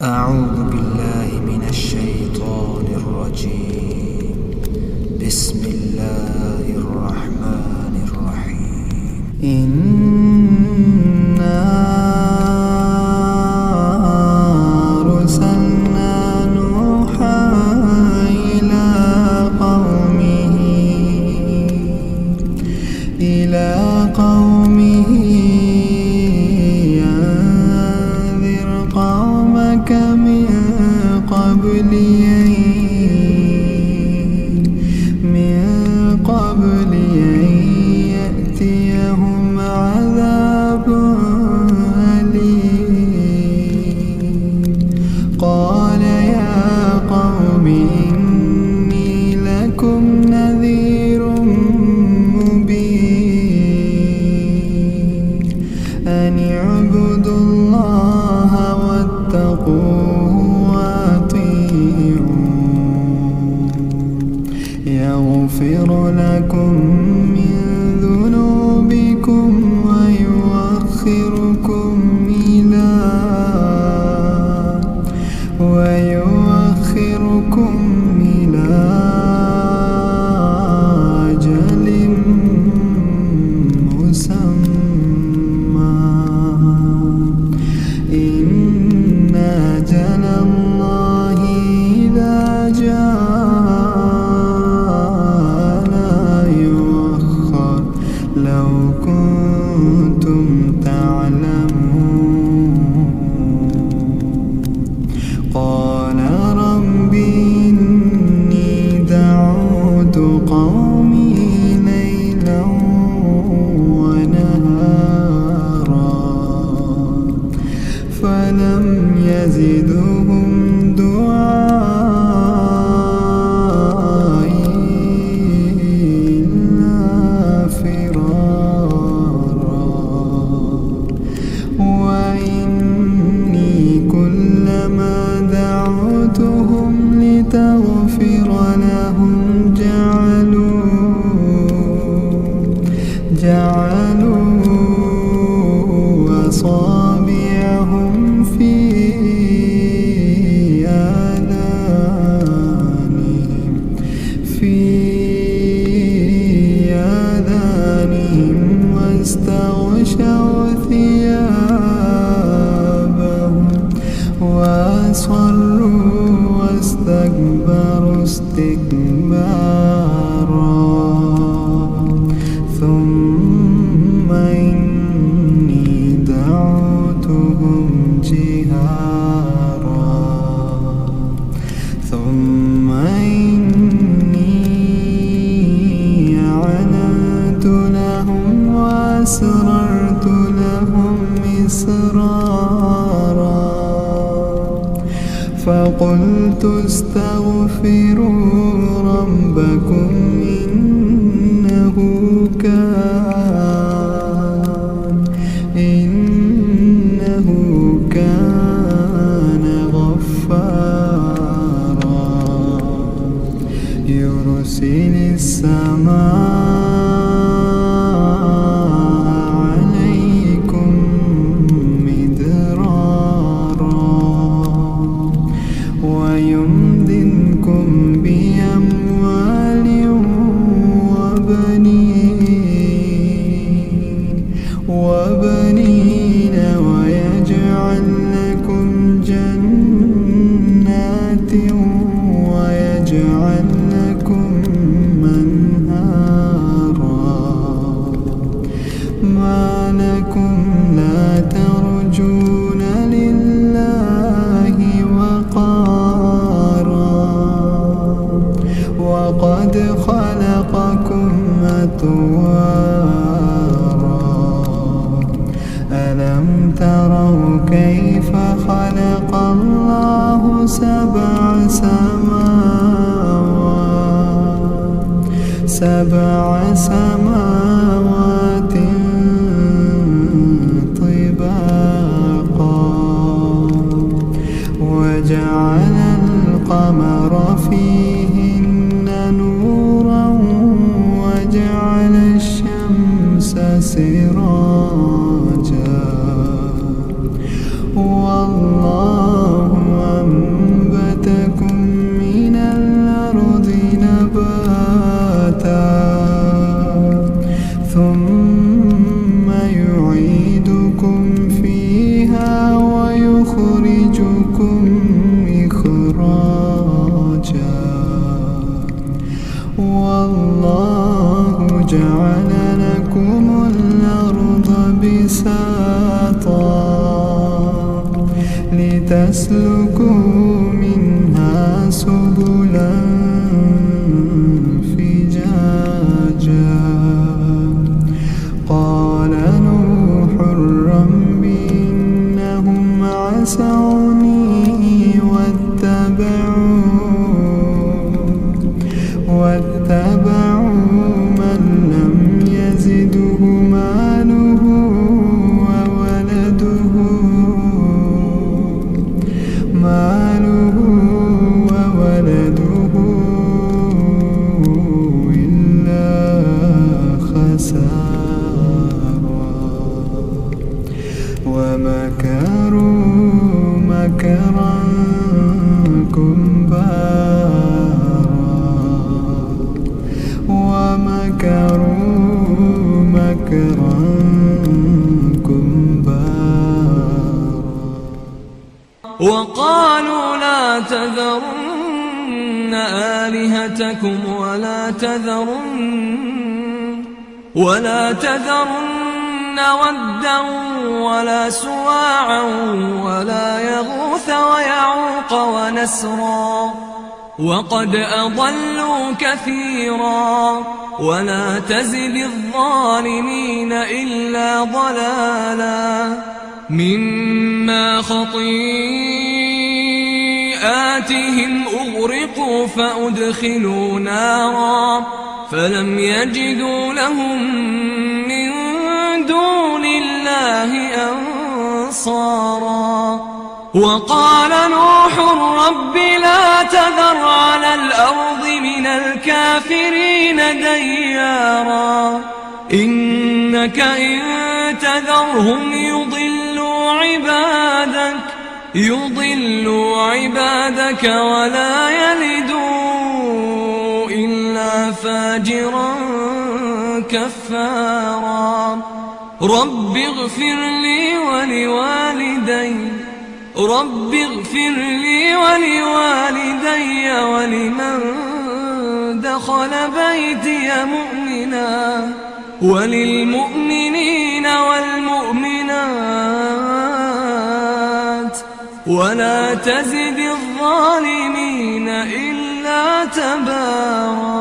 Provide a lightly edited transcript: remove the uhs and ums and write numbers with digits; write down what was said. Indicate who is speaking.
Speaker 1: أعوذ بالله من الشيطان الرجيم. بسم الله الرحمن الرحيم. إنا أرسلنا نوحا إلى قومه أنذر قومك من قبل أن يأتيهم عذاب أليم. قال يا قوم إني لكم نذير مبين أن اعبدوا الله واتقوه يغفر لكم من ذنوبكم ويؤخركم إلى أجل مسمى. إن أجل الله إذا جاء لو كنتم تعلمون. قال رب إني دعوت قومي ليلا ونهارا فلم يزدهم دعائي لتغفر لهم جعلوا أصابعهم في آذانهم واستغشوا ثيابهم وأصروا واستكبروا استكبارا. ثم إني دعوتهم جهارا ثم إني أعلنت لهم وأسررت لهم إسرارا فقلت استغفروا ربكم إنه كان غفارا يرسل السماء عليكم مدرارا ويمددكم بأموال وبنين ويجعل لكم جنات ويجعل لكم أنهارا. ما لكم لا ترجون لله وقارا وقد خلقكم أطوارا. ألم تروا كيف خلق الله سبع سماوات طباقا وجعل القمر فيهن نورا وجعل الشمس سراجا والله ومكروا مكرا كبارا ومكروا مكرا كبارا
Speaker 2: وقالوا لا تذرن آلهتكم ولا تذرن ودا ولا سواعا ولا يغوث ويعوق ونسرا وقد أضلوا كثيرا ولا تزد الظالمين إلا ضلالا مما خطيئاتهم أغرقوا فأدخلوا نارا فلم يجدوا لهم من دون الله أنصارا وقال نوح رب لا تذر على الأرض من الكافرين ديارا إنك إن تذرهم يضلوا عبادك ولا يلدوا إلا فاجرا كفارا رب اغفر لي ولوالدي ولمن دخل بيتي مؤمنا وللمؤمنين والمؤمنات ولا تزد الظالمين إلا تبارا.